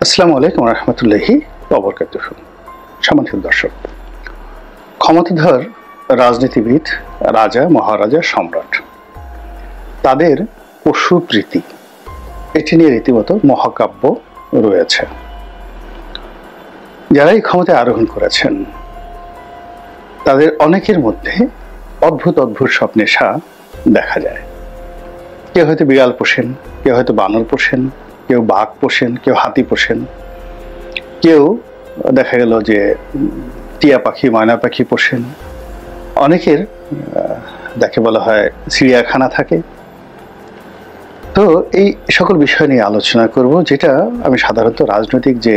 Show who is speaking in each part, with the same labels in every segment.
Speaker 1: আসসালামু আলাইকুম রহমতুল্লাহি ওয়া সম্মানিত দর্শক, ক্ষমতাধর রাজনীতিবিদ, রাজা, মহারাজা, সম্রাট, তাদের পশুপ্রীতি এটি নিয়ে রীতিমতো মহাকাব্য রয়েছে। যারা এই ক্ষমতায় আরোহণ করেছেন তাদের অনেকের মধ্যে অদ্ভুত অদ্ভুত সব নেশা দেখা যায়। কেউ হয়তো বিড়াল পোষেন, কেউ হয়তো বানর পোষেন, কেউ বাঘ পোষেন, কেউ হাতি পোষেন, কেউ দেখা গেল যে টিয়া পাখি, ময়না পাখি পোষেন, অনেকের যাকে বলা হয় চিড়িয়াখানা থাকে। তো এই সকল বিষয় নিয়ে আলোচনা করব, যেটা আমি সাধারণত রাজনৈতিক যে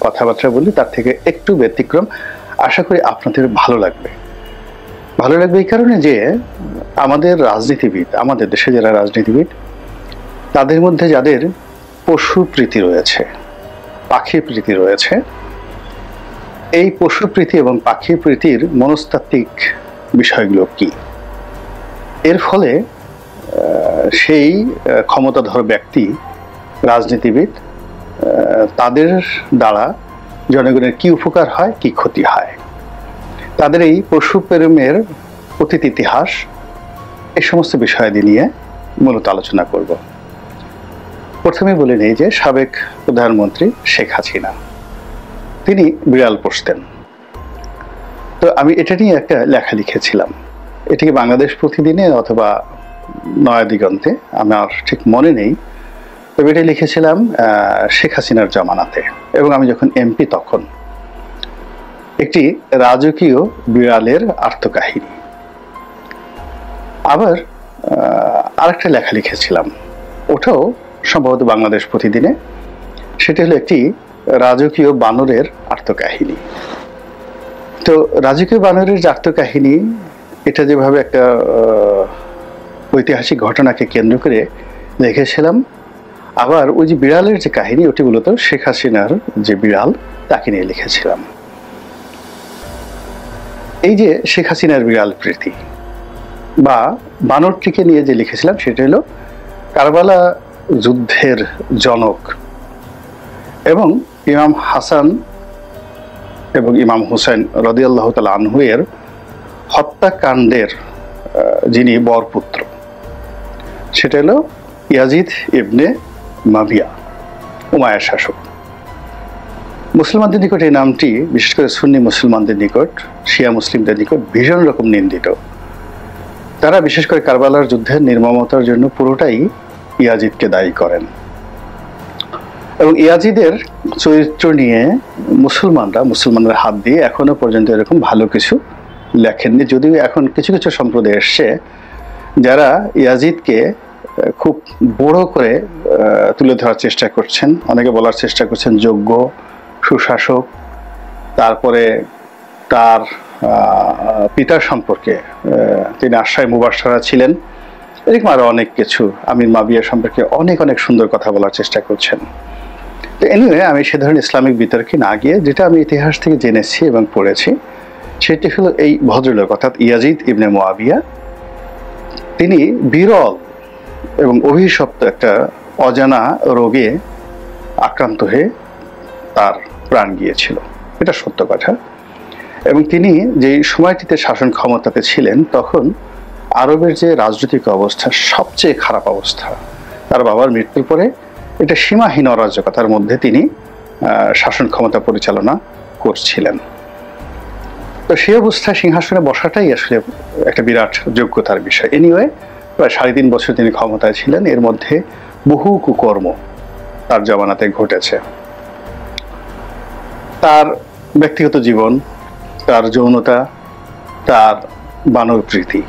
Speaker 1: কথাবার্তা বলি তার থেকে একটু ব্যতিক্রম। আশা করি আপনাদের ভালো লাগবে। ভালো লাগবে এই কারণে যে আমাদের রাজনীতিবিদ, আমাদের দেশে যারা রাজনীতিবিদ, তাদের মধ্যে যাদের পশু প্রীতি রয়েছে, পাখি প্রীতি রয়েছে, এই পশু প্রীতি এবং পাখি প্রীতির মনস্তাত্ত্বিক বিষয়গুলো কি, এর ফলে সেই ক্ষমতাধর ব্যক্তি, রাজনীতিবিদ, তাদের দ্বারা জনগণের কি উপকার হয়, কি ক্ষতি হয়, তাদের এই পশু প্রেমের অতীত ইতিহাস, এই সমস্ত বিষয়াদি নিয়ে মূলত আলোচনা করব। প্রথমে বলে নেই যে সাবেক প্রধানমন্ত্রী শেখ হাসিনা তিনি বিড়াল পোষতেন। তো আমি এটা নিয়ে একটা লেখা লিখেছিলাম, এটিকে বাংলাদেশ প্রতিদিনে অথবা নয়াদিগন্তে, আমার ঠিক মনে নেই, তবে এটা লিখেছিলাম শেখ হাসিনার জামানাতে, এবং আমি যখন এমপি তখন। একটি রাজকীয় বিড়ালের আত্মকাহিনী। আবার আরেকটা লেখা লিখেছিলাম, ওটাও সম্ভবত বাংলাদেশ প্রতিদিনে, সেটা হলো একটি রাজকীয় বানরের আত্মকাহিনী। তো রাজকীয় বানরের যে আত্মকাহিনী, এটা যেভাবে একটা ঐতিহাসিক ঘটনাকে কেন্দ্র করে লিখেছিলাম, আবার ওই যে বিড়ালের যে কাহিনী, ওটি মূলত শেখ হাসিনার যে বিড়াল তাকে নিয়ে লিখেছিলাম। এই যে শেখ হাসিনার বিড়াল প্রীতি বা বানরটিকে নিয়ে যে লিখেছিলাম, সেটা হলো কারবালা যুদ্ধের জনক এবং ইমাম হাসান এবং ইমাম হুসেন রাদিয়াল্লাহু তাআলা আনহু এর হত্যাকাণ্ডের যিনি বরপুত্র, সেটা হলো ইয়াজিদ ইবনে মাবিয়া, উমাইয়ার শাসক। মুসলমানদের নিকট এই নামটি, বিশেষ করে সুন্নি মুসলমানদের নিকট, শিয়া মুসলিমদের নিকট ভীষণ রকম নিন্দিত। তারা বিশেষ করে কারবালার যুদ্ধের নির্মমতার জন্য পুরোটাই ইয়াজিদকে দায়ী করেন, এবং ইয়াজিদের চরিত্র নিয়ে মুসলমানরা হাত দিয়ে এখনো পর্যন্ত এরকম ভালো কিছু লেখেননি। যদিও এখন কিছু কিছু সম্প্রদায় এসছে যারা ইয়াজিদকে খুব বড় করে তুলে ধরার চেষ্টা করছেন, অনেকে বলার চেষ্টা করছেন যোগ্য, সুশাসক, তারপরে তার পিতার সম্পর্কে তিনি আশায় মুবাশশারা ছিলেন, এরকম আরো অনেক কিছু, আমির মাবিয়া সম্পর্কে অনেক অনেক সুন্দর কথা বলার চেষ্টা করছেন। তো এনিওয়ে, আমি সে ধরনের ইসলামিক বিতর্কে না গিয়ে যেটা আমি ইতিহাস থেকে জেনেছি এবং পড়েছি, সেটি হলো এই ভদ্রলোক অর্থাৎ ইয়াজিদ ইবনে মুআবিয়া, তিনি বিরল এবং অভিশপ্ত একটা অজানা রোগে আক্রান্ত হয়ে তার প্রাণ গিয়েছিল, এটা সত্য কথা। এবং তিনি যে সময়টিতে শাসন ক্ষমতাতে ছিলেন, তখন আরবের যে রাজনৈতিক অবস্থা, সবচেয়ে খারাপ অবস্থা। তার বাবার মৃত্যুর পরে এটা সীমাহীন অরাজকতার মধ্যে তিনি শাসন ক্ষমতা পরিচালনা করছিলেন। তো সেই অবস্থায় সিংহাসনে বসাটাই আসলে একটা বিরাট যোগ্যতার বিষয়। এনিওয়ে, প্রায় 3.5 বছর তিনি ক্ষমতায় ছিলেন। এর মধ্যে বহু কুকর্ম তার জামানাতে ঘটেছে। তার ব্যক্তিগত জীবন, তার যৌনতা, তার বানর প্রীতি,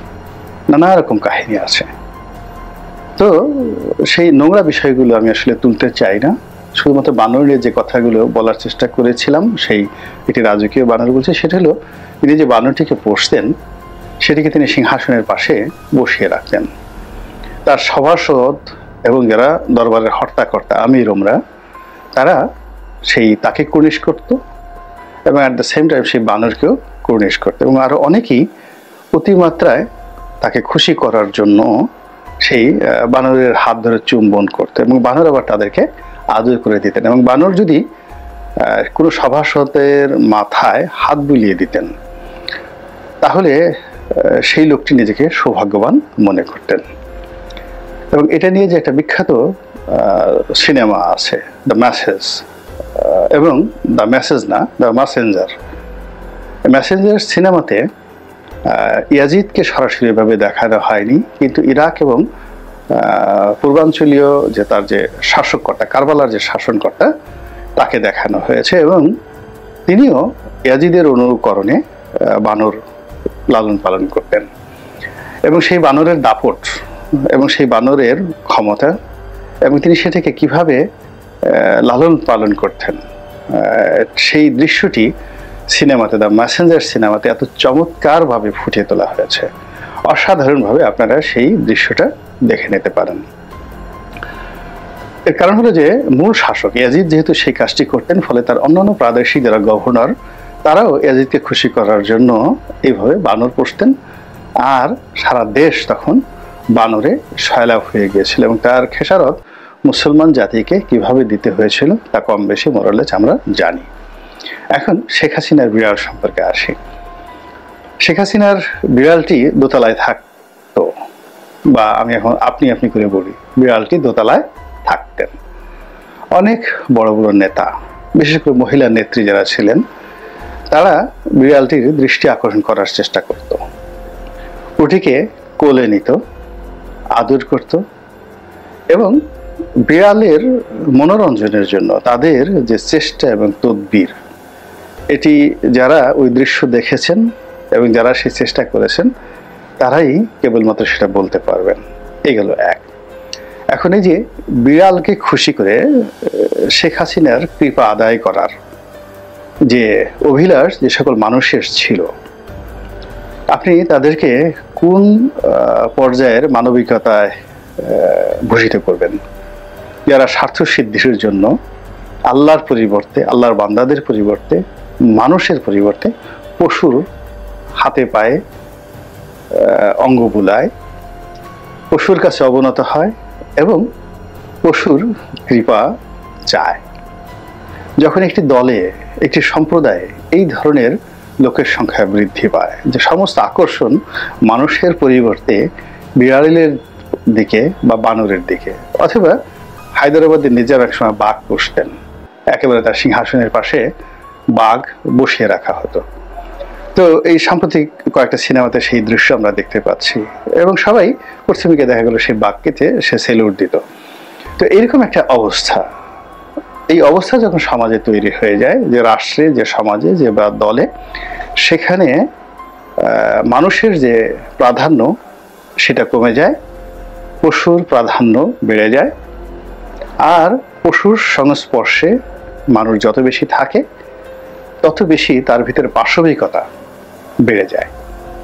Speaker 1: নানা রকম কাহিনী আছে। তো সেই নোংরা বিষয়গুলো আমি আসলে তুলতে চাই না, শুধুমাত্র বানরের যে কথাগুলো বলার চেষ্টা করেছিলাম, সেই একটি রাজকীয় বানর বলছে, সেটা হলো তিনি যে বানরটিকে পোষতেন, সেটিকে তিনি সিংহাসনের পাশে বসিয়ে রাখতেন। তার সভাসদ এবং যারা দরবারের হর্তাকর্তা, আমিররা, তারা তাকে কুর্নিশ করত এবং অ্যাট দ্য সেম টাইম সেই বানরকেও কুর্নিশ করত, এবং আরো অনেকেই অতিমাত্রায় তাকে খুশি করার জন্য সেই বানরের হাত ধরে চুম্বন করত, এবং বানর আবার তাদেরকে আদর করে দিতেন, এবং বানর যদি কোনো সভাসদের মাথায় হাত বুলিয়ে দিতেন তাহলে সেই লোকটি নিজেকে সৌভাগ্যবান মনে করতেন। এবং এটা নিয়ে যে একটা বিখ্যাত সিনেমা আছে দ্য মেসেজ, এবং দ্য মেসেজ না, দ্য মেসেঞ্জার। মেসেঞ্জার সিনেমাতে ইয়াজিদকে সরাসরিভাবে দেখানো হয়নি, কিন্তু ইরাক এবং পূর্বাঞ্চলীয় যে তার যে শাসককর্তা, কারবালার যে শাসনকর্তা, তাকে দেখানো হয়েছে, এবং তিনিও ইয়াজিদের অনুকরণে বানর লালন পালন করতেন। এবং সেই বানরের দাপট এবং সেই বানরের ক্ষমতা এবং তিনি সেটাকে কিভাবে লালন পালন করতেন, সেই দৃশ্যটি সিনেমাতে, দ্য মেসেঞ্জার সিনেমাতে এত চমৎকারভাবে ফুটিয়ে তোলা হয়েছে। অসাধারণভাবে আপনারা সেই দৃশ্যটা দেখে নিতে পারেন। এর কারণ হলো যে মূল শাসক ইয়াজিদ যেহেতু সেই কাজটি করতেন, ফলে তার অন্যান্য প্রাদেশিক যারা গভর্নর তারাও ইয়াজিদকে খুশি করার জন্য এইভাবে বানর পুষতেন, আর সারা দেশ তখন বানরে সয়লাভ হয়ে গিয়েছিল, এবং তার খেসারত মুসলমান জাতিকে কিভাবে দিতে হয়েছিল তা কম বেশি মোরালেজ আমরা জানি। এখন শেখ হাসিনার বিড়াল সম্পর্কে আসি। শেখ হাসিনার বিড়ালটি দোতলায় থাকতো, বা আমি এখন আপনি করে বলি, বিড়ালটি দোতলায় থাকতেন। অনেক বড় বড় নেতা, বিশেষ করে মহিলা নেত্রী যারা ছিলেন, তারা বিড়ালটির দৃষ্টি আকর্ষণ করার চেষ্টা করত, ওটিকে কোলে নিত, আদর করত, এবং বিড়ালের মনোরঞ্জনের জন্য তাদের যে চেষ্টা এবং তদবির, এটি যারা ওই দৃশ্য দেখেছেন এবং যারা সেই চেষ্টা করেছেন তারাই কেবলমাত্র সেটা বলতে পারবেন। এই গেল এক। এখন এই যে বিড়ালকে খুশি করে শেখ হাসিনার কৃপা আদায় করার যে অভিলাষ যে সকল মানুষের ছিল, আপনি তাদেরকে কোন পর্যায়ের মানবিকতায় ভূষিত করবেন? যারা স্বার্থ সিদ্ধির জন্য আল্লাহর পরিবর্তে, আল্লাহর বান্দাদের পরিবর্তে, মানুষের পরিবর্তে পশুর হাতে পায়ে অঙ্গ বুলায়, পশুর কাছে অবনত হয় এবং পশুর কৃপা চায়। যখন একটি দলে, একটি সম্প্রদায়ে এই ধরনের লোকের সংখ্যা বৃদ্ধি পায়, যে সমস্ত আকর্ষণ মানুষের পরিবর্তে বিড়ালের দিকে বা বানরের দিকে, অথবা হায়দ্রাবাদের নিজের এক সময় বাঘ পুষতেন, একেবারে তার সিংহাসনের পাশে বাঘ বসিয়ে রাখা হতো। তো এই সাম্প্রতিক কয়েকটা সিনেমাতে সেই দৃশ্য আমরা দেখতে পাচ্ছি, এবং সবাই পশ্চিমীকে দেখা গেল সেই বাঘকে সে সেলুট দিত। তো এরকম একটা অবস্থা, এই অবস্থা যখন সমাজে তৈরি হয়ে যায়, যে রাষ্ট্রে, যে সমাজে, যে বা দলে, সেখানে মানুষের যে প্রাধান্য সেটা কমে যায়, পশুর প্রাধান্য বেড়ে যায়, আর পশুর সংস্পর্শে মানুষ যত বেশি থাকে তত বেশি তার ভিতরে পাশবিকতা বেড়ে যায়,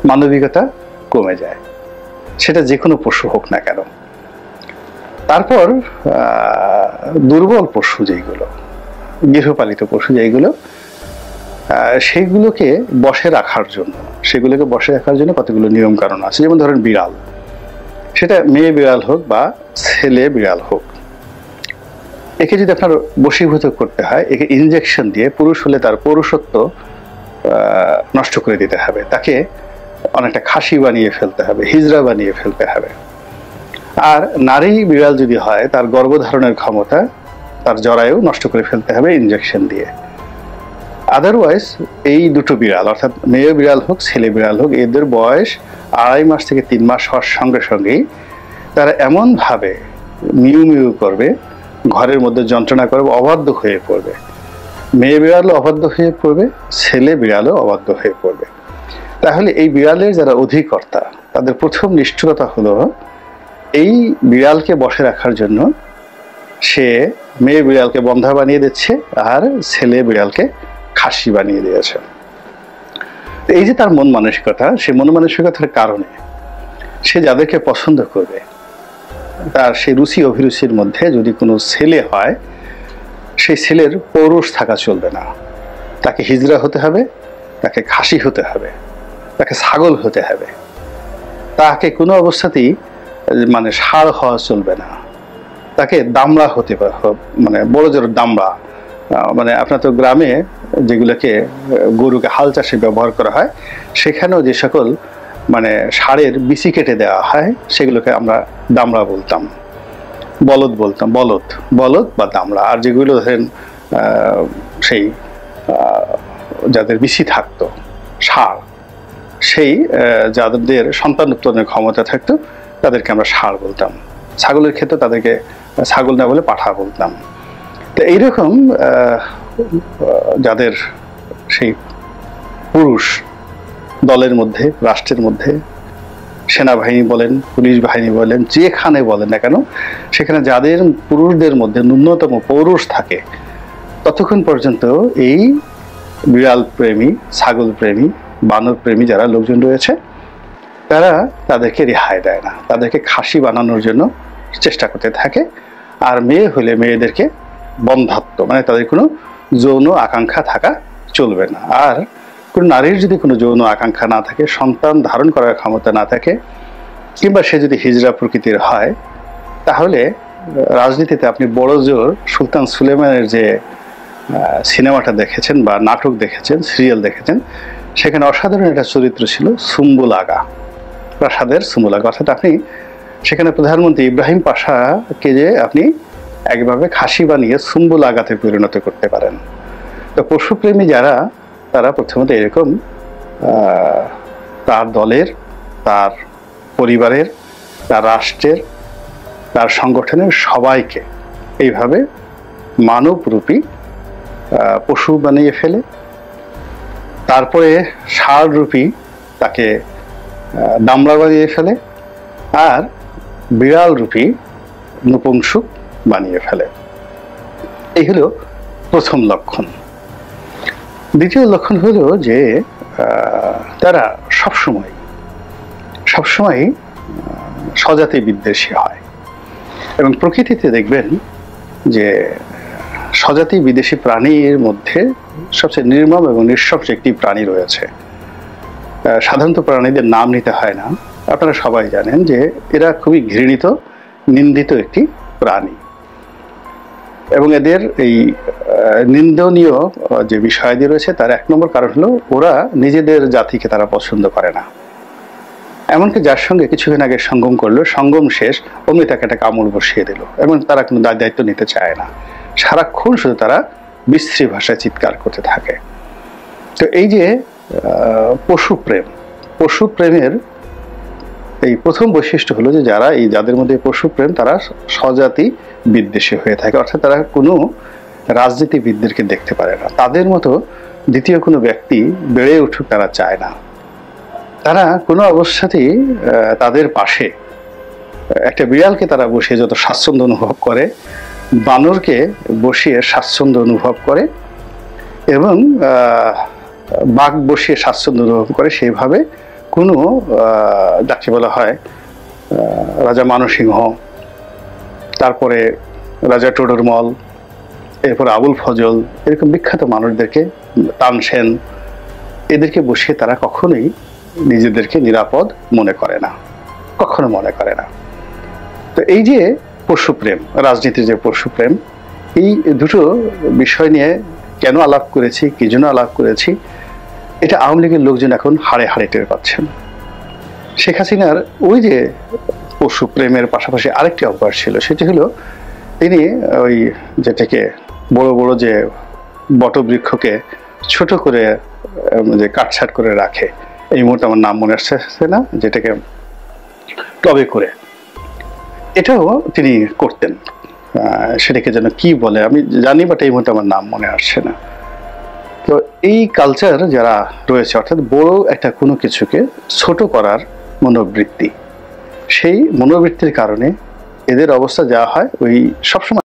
Speaker 1: মানবিকতা কমে যায়, সেটা যে কোনো পশু হোক না কেন। তারপর দুর্বল পশু যেগুলো, গৃহপালিত পশু যেগুলো, সেইগুলোকে বশে রাখার জন্য কতগুলো নিয়ম কারণ আছে। যেমন ধরেন বিড়াল, সেটা মেয়ে বিড়াল হোক বা ছেলে বিড়াল হোক, একে যদি আপনার বশীভূত করতে হয়, একে ইনজেকশন দিয়ে, পুরুষ হলে তার পৌরুষত্ব নষ্ট করে দিতে হবে, তাকে অনেকটা খাসি বানিয়ে ফেলতে হবে, হিজড়া বানিয়ে ফেলতে হবে। আর নারী বিড়াল যদি হয়, তার গর্ভধারণের ক্ষমতা, তার জরায়ু নষ্ট করে ফেলতে হবে ইনজেকশন দিয়ে। আদারওয়াইজ এই দুটো বিড়াল, অর্থাৎ মেয়ে বিড়াল হোক ছেলে বিড়াল হোক, এদের বয়স 2.5 মাস থেকে 3 মাস হওয়ার সঙ্গে সঙ্গেই তারা এমনভাবে মিউ মিউ করবে, ঘরের মধ্যে যন্ত্রণা করবে, অবাধ্য হয়ে পড়বে। মেয়ে বিড়ালও অবাধ্য হয়ে পড়বে, ছেলে বিড়ালও অবাধ্য হয়ে পড়বে। তাহলে এই বিড়ালের যারা অধিকর্তা, তাদের প্রথম নিষ্ঠুরতা হলো এই বিড়ালকে বসে রাখার জন্য সে মেয়ে বিড়ালকে বন্ধা বানিয়ে দিচ্ছে আর ছেলে বিড়ালকে খাসি বানিয়ে দিয়েছে। এই যে তার মন মানসিকতা, সেই মন মানসিকতার কারণে সে যাদেরকে পছন্দ করবে, তার সেই রুচি অভিরুচির মধ্যে যদি কোনো ছেলে হয়, সেই ছেলের পৌরুষ থাকা চলবে না, তাকে হিজড়া হতে হবে, তাকে খাসি হতে হবে, তাকে ছাগল হতে হবে, তাকে কোনো অবস্থাতেই ষাঁড় হওয়া চলবে না। তাকে দামড়া হতে পারে, মানে বড় জোর দামড়া। মানে আপনার তো গ্রামে যেগুলোকে গরুকে হাল চাষে ব্যবহার করা হয়, সেখানেও যে সকল মানে ষাঁড়ের বিচি কেটে দেওয়া হয় সেগুলোকে আমরা দামড়া বলতাম, বলদ বলতাম, বলদ বলদ বা দামড়া। আর যেগুলো ধরেন সেই যাদের বিচি থাকতো ষাঁড়, সেই যাদের সন্তান উৎপাদনের ক্ষমতা থাকতো তাদেরকে আমরা ষাঁড় বলতাম। ছাগলের ক্ষেত্রে তাদেরকে ছাগল না বলে পাঠা বলতাম। তো এইরকম যাদের সেই পুরুষ দলের মধ্যে, রাষ্ট্রের মধ্যে, সেনাবাহিনী বলেন, পুলিশ বাহিনী বলেন, যেখানে বলেন না কেন, সেখানে যাদের পুরুষদের মধ্যে ন্যূনতম পৌরুষ থাকে, ততক্ষণ পর্যন্ত এই বিড়াল প্রেমী, ছাগল প্রেমী, বানর প্রেমী যারা লোকজন রয়েছে, তারা তাদেরকে রেহাই দেয় না, তাদেরকে খাসি বানানোর জন্য চেষ্টা করতে থাকে। আর মেয়ে হলে মেয়েদেরকে বন্ধাত্ম, মানে তাদের কোনো যৌন আকাঙ্ক্ষা থাকা চলবে না। আর কোনো নারীর যদি কোনো যৌন আকাঙ্ক্ষা না থাকে, সন্তান ধারণ করার ক্ষমতা না থাকে, কিংবা সে যদি হিজড়া প্রকৃতির হয়, তাহলে রাজনীতিতে আপনি বড় জোর সুলতান সুলেমানের যে সিনেমাটা দেখেছেন বা নাটক দেখেছেন, সিরিয়াল দেখেছেন, সেখানে অসাধারণ একটা চরিত্র ছিল সুম্বুল আগা, প্রাসাদের সুম্বুল আগা। অর্থাৎ আপনি সেখানে প্রধানমন্ত্রী ইব্রাহিম পাশাকে যে আপনি একভাবে খাসি বানিয়ে সুম্বুল আগাতে পরিণত করতে পারেন। তো পশুপ্রেমী যারা, তারা প্রথমত এরকম তার দলের, তার পরিবারের, তার রাষ্ট্রের, তার সংগঠনের সবাইকে এইভাবে মানবরূপী পশু বানিয়ে ফেলে। তারপরে ষাঁড়রূপী তাকে দামড়া বানিয়ে ফেলে, আর বিড়াল রূপী নপুংসক বানিয়ে ফেলে। এই হলো প্রথম লক্ষণ। দ্বিতীয় লক্ষণ হলো যে তারা সবসময় স্বজাতি বিদ্বেষী হয়। এবং প্রকৃতিতে দেখবেন যে স্বজাতি বিদেশি প্রাণীর মধ্যে সবচেয়ে নির্মম এবং নিঃশংস একটি প্রাণী রয়েছে। সাধারণত প্রাণীদের নাম নিতে হয় না, আপনারা সবাই জানেন যে এরা খুবই ঘৃণিত, নিন্দিত একটি প্রাণী। এবং এদের এই নিন্দনীয় যে বিষয়াদি রয়েছে, তার এক নম্বর কারণ হলো ওরা নিজেদের জাতিকে তারা পছন্দ করে না। এমনকি যার সঙ্গে কিছুদিন আগে সঙ্গম করলো, সঙ্গম শেষ অমনি তাকে একটা কামড় বসিয়ে দিল, এবং তারা কোনো দায়িত্ব নিতে চায় না। সারাক্ষণ শুধু তারা বিশ্রী ভাষায় চিৎকার করতে থাকে। তো এই যে পশুপ্রেমের এই প্রথম বৈশিষ্ট্য হলো যে যাদের মধ্যে পশুপ্রেম, তারা স্বজাতি বিদ্বেষী হয়ে থাকে। অর্থাৎ তারা কোনো রাজনীতিবিদদেরকে দেখতে পারে না, তাদের মতো দ্বিতীয় কোনো ব্যক্তি বেড়ে উঠুক তারা চায় না। তারা কোনো অবস্থাতেই তাদের পাশে একটা বিড়ালকে তারা বসিয়ে যত স্বাচ্ছন্দ্য অনুভব করে, বানরকে বসিয়ে স্বাচ্ছন্দ্য অনুভব করে, এবং বাঘ বসিয়ে স্বাচ্ছন্দ্য অনুভব করে, সেইভাবে কোনো যাকে বলা হয় রাজা মানসিংহ, তারপরে রাজা টোডরমল, এরপরে আবুল ফজল, এরকম বিখ্যাত মানুষদেরকে, তানসেন, এদেরকে বসিয়ে তারা কখনোই নিজেদেরকে নিরাপদ মনে করে না, কখনো মনে করে না। তো এই যে পশুপ্রেম, রাজনীতির যে পশুপ্রেম, এই দুটো বিষয় নিয়ে কেন আলাপ করেছি, কি জন্য আলাপ করেছি, এটা আওয়ামী লীগের লোকজন এখন হাড়ে হাড়ে টের পাচ্ছেন। শেখ হাসিনার ওই যে পশুপ্রেমের পাশাপাশি আরেকটি অভ্যাস ছিল, সেটি হলো তিনি ওই যেটাকে বড় বড় যে বটবৃক্ষকে ছোট করে যে কাটছাট করে রাখে, এই মুহূর্তে আমার নাম মনে আসছে না, যেটাকে টবে করে, এটাও তিনি করতেন। সেটাকে যেন কি বলে আমি জানি, বাট এই মুহূর্তে আমার নাম মনে আসছে না। তো এই কালচার যারা রয়েছে, অর্থাৎ বড় একটা কোনো কিছুকে ছোট করার মনোবৃত্তি, সেই মনোবৃত্তির কারণে এদের অবস্থা যা হয়, ওই সবসময়